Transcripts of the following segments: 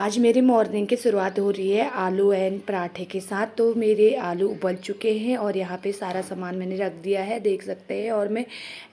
आज मेरी मॉर्निंग की शुरुआत हो रही है आलू एंड पराठे के साथ। तो मेरे आलू उबल चुके हैं और यहाँ पे सारा सामान मैंने रख दिया है, देख सकते हैं। और मैं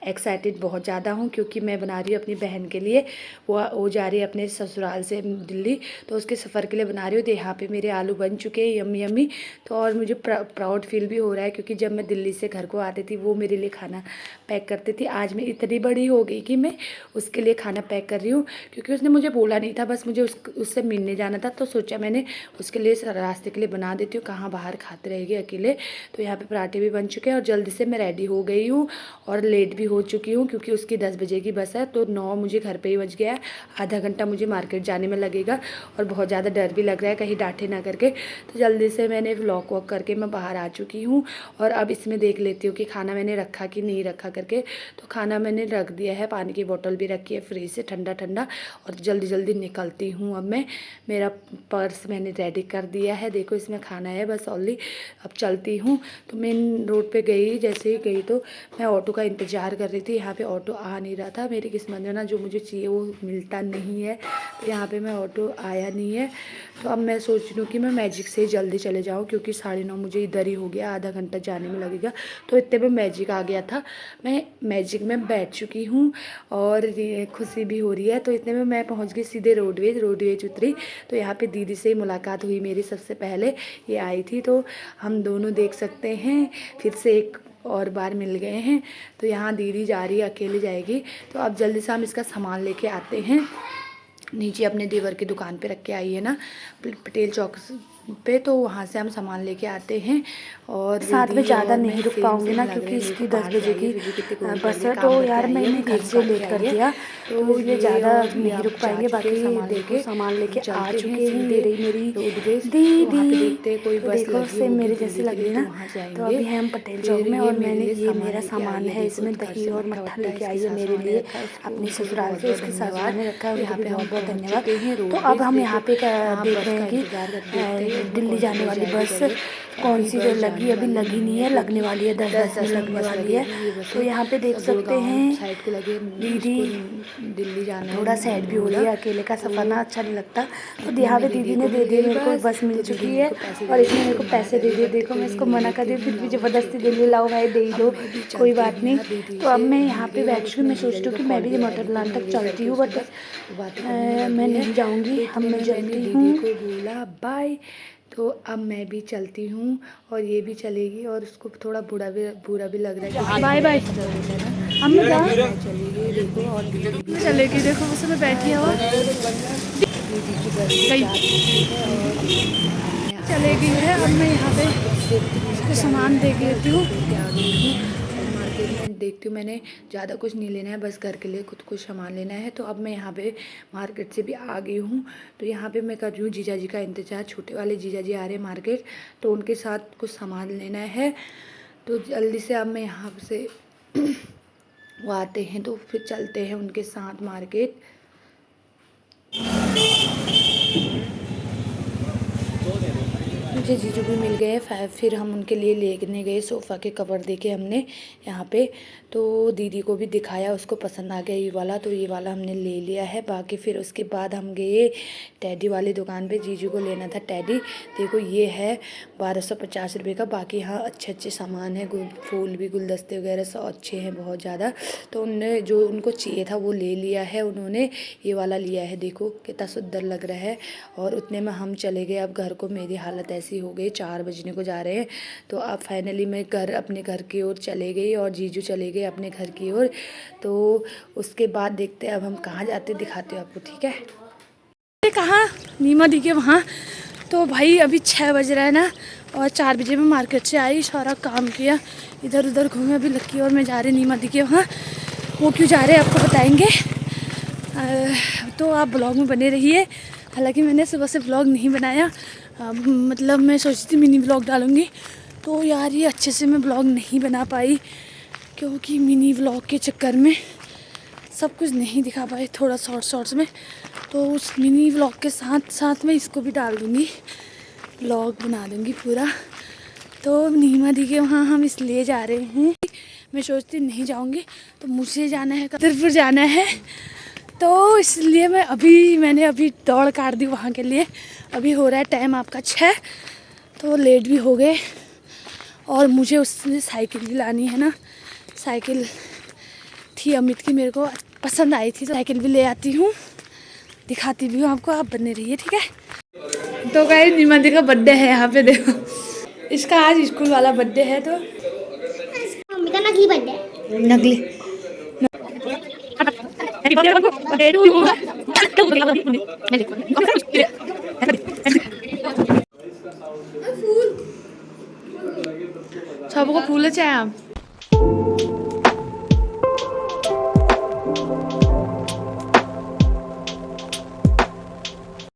एक्साइटेड बहुत ज़्यादा हूँ क्योंकि मैं बना रही हूँ अपनी बहन के लिए। वो जा रही है अपने ससुराल से दिल्ली, तो उसके सफ़र के लिए बना रही हूँ। तो यहाँ पर मेरे आलू बन चुके हैं यम्मी यम्मी। तो और मुझे प्राउड फील भी हो रहा है क्योंकि जब मैं दिल्ली से घर को आती थी वो मेरे लिए खाना पैक करती थी। आज मैं इतनी बड़ी हो गई कि मैं उसके लिए खाना पैक कर रही हूँ क्योंकि उसने मुझे बोला नहीं था, बस मुझे उससे मिलने जाना था। तो सोचा मैंने उसके लिए रास्ते के लिए बना देती हूँ, कहाँ बाहर खाते रहेगी अकेले। तो यहाँ पे पराठे भी बन चुके हैं और जल्दी से मैं रेडी हो गई हूँ और लेट भी हो चुकी हूँ क्योंकि उसकी 10 बजे की बस है। तो 9 मुझे घर पे ही बज गया है, आधा घंटा मुझे मार्केट जाने में लगेगा और बहुत ज़्यादा डर भी लग रहा है कहीं डांटे ना करके। तो जल्दी से मैंने लॉक वॉक करके मैं बाहर आ चुकी हूँ और अब इसमें देख लेती हूँ कि खाना मैंने रखा कि नहीं रखा करके। तो खाना मैंने रख दिया है, पानी की बोतल भी रखी है फ्रिज से ठंडा ठंडा। और जल्दी जल्दी निकलती हूँ अब मैं। मेरा पर्स मैंने रेडी कर दिया है, देखो इसमें खाना है बस ओनली। अब चलती हूँ। तो मेन रोड पे गई, जैसे ही गई तो मैं ऑटो का इंतज़ार कर रही थी। यहाँ पे ऑटो आ नहीं रहा था, मेरी किस्मत में ना जो मुझे चाहिए वो मिलता नहीं है। तो यहाँ पे मैं ऑटो आया नहीं है। तो अब मैं सोच रही हूँ कि मैं मैजिक से ही जल्दी चले जाऊँ क्योंकि 9:30 मुझे इधर ही हो गया, आधा घंटा जाने में लगेगा। तो इतने में मैजिक आ गया था, मैं मैजिक में बैठ चुकी हूँ और ये खुशी भी हो रही है। तो इतने में मैं पहुँच गई सीधे रोडवेज उतरी। तो यहाँ पे दीदी से मुलाकात हुई मेरी सबसे पहले, ये आई थी। तो हम दोनों देख सकते हैं फिर से एक और बार मिल गए हैं। तो यहाँ दीदी जा रही है, अकेले जाएगी। तो अब जल्दी से हम इसका सामान लेके आते हैं। नीचे अपने देवर की दुकान पे रख के आई है ना, पटेल चौक पे। तो वहाँ से हम सामान लेके आते हैं और साथ में ज़्यादा नहीं रुक पाऊँगी ना क्योंकि इसकी 10 बजे की बस है। तो यार मैंने घर से लेट कर दिया तो ये ज़्यादा नहीं रुक पाएंगे। बाकी देखो सामान लेके आ चुके हैं। ये रही मेरी दीदी, कोई बस देखो सेम मेरे जैसे लग रही ना। तो अभी हम पटेल चौक में और मैंने ये मेरा सामान है, इसमें दही और मट्ठा लेके आई है मेरे लिए अपनी ससुराल से। इसके साथ में रखा है, यहाँ पे बहुत बहुत धन्यवाद। तो अब हम यहाँ पे देख रहे हैं कि दिल्ली जाने वाली बस कौन सी जो लगी, अभी लगी नहीं है, लगने वाली है, 10 में लगने वाली है। तो यहाँ पे देख सकते हैं दीदी दिल्ली जाना, थोड़ा सैड भी हो रही है, अकेले का सफ़र ना अच्छा नहीं लगता। तो यहाँ पे दीदी ने दे दिए, मेरे को बस मिल चुकी है और इसने मेरे को पैसे दे दिए। देखो मैं इसको मना कर दी, फिर भी ज़बरदस्ती दे लिया, लाओ भाई दे दो, कोई बात नहीं। तो अब मैं यहाँ पे बैठ चुकी, मैं सोचती हूँ कि मैं भी मोटर प्लांट तक चलती हूँ, बट मैं नहीं जाऊँगी, अब मैं चलती हूँ। बोला बाय। तो अब मैं भी चलती हूँ और ये भी चलेगी और उसको थोड़ा बुरा भी लग रहा है। बाय बाय, हम चलेगी देखो। और दीदी चलेगी, देखो उसमें बैठी है वो, दीदी की बस चलेगी है। अब मैं यहाँ पे उसको सामान देख लेती हूँ, देखती हूँ। मैंने ज़्यादा कुछ नहीं लेना है, बस घर के लिए खुद कुछ सामान लेना है। तो अब मैं यहाँ पे मार्केट से भी आ गई हूँ। तो यहाँ पे मैं कर रही हूँ जीजा जी का इंतज़ार, छोटे वाले जीजा जी आ रहे हैं मार्केट, तो उनके साथ कुछ सामान लेना है। तो जल्दी से अब मैं यहाँ से वो आते हैं तो फिर चलते हैं उनके साथ मार्केट। मुझे जीजू भी मिल गए, फिर हम उनके लिए लेने गए सोफ़ा के कवर देखे हमने यहाँ पे। तो दीदी को भी दिखाया, उसको पसंद आ गया ये वाला, तो ये वाला हमने ले लिया है। बाकी फिर उसके बाद हम गए टेडी वाली दुकान पे, जीजू को लेना था टेडी। देखो ये है 1250 रुपये का। बाकी यहाँ अच्छे अच्छे सामान है, फूल भी, गुलदस्ते वगैरह सब अच्छे हैं बहुत ज़्यादा। तो उनने जो उनको चाहिए था वो ले लिया है उन्होंने, ये वाला लिया है, देखो कितना सुंदर लग रहा है। और उतने में हम चले गए अब घर को। मेरी हालत ऐसी हो गई, 4 बजने को जा रहे हैं। तो अब फाइनली मैं अपने घर की ओर चले गई और जीजू चले गए अपने घर की ओर। तो उसके बाद देखते हैं अब हम कहाँ जाते, दिखाते हो आपको, ठीक है। कहाँ नीमा दी के वहाँ। तो भाई अभी 6 बज रहा है ना और 4 बजे मैं मार्केट से आई, सारा काम किया, इधर उधर घूमे। अभी लक्की और मैं जा रहे नीमा दी के वहाँ। वो क्यों जा रहे हैं आपको बताएंगे, तो आप ब्लॉग में बने रहिए। हालांकि मैंने सुबह से ब्लॉग नहीं बनाया, मतलब मैं सोची थी मिनी ब्लॉग डालूँगी। तो यार ये अच्छे से मैं ब्लॉग नहीं बना पाई क्योंकि मिनी ब्लॉग के चक्कर में सब कुछ नहीं दिखा पाए, थोड़ा शॉर्ट्स में। तो उस मिनी ब्लॉग के साथ साथ मैं इसको भी डाल दूँगी, ब्लॉग बना दूँगी पूरा। तो नीमा दी के वहाँ हम इसलिए जा रहे हैं, मैं सोचती नहीं जाऊँगी तो मुझे जाना है कदरपुर जाना है। तो इसलिए मैंने अभी दौड़ काट दी वहाँ के लिए। अभी हो रहा है टाइम आपका 6, तो लेट भी हो गए। और मुझे उसने साइकिल भी लानी है ना, साइकिल थी अमित की, मेरे को पसंद आई थी, तो साइकिल भी ले आती हूँ, दिखाती भी हूँ आपको, आप बने रहिए, ठीक है। तो गाइस निमंती का बर्थडे है, यहाँ पे देखो, इसका आज स्कूल वाला बर्थडे है। तो मम्मी का नकली बर्थडे, नकली सबको फूल चाहिए आप।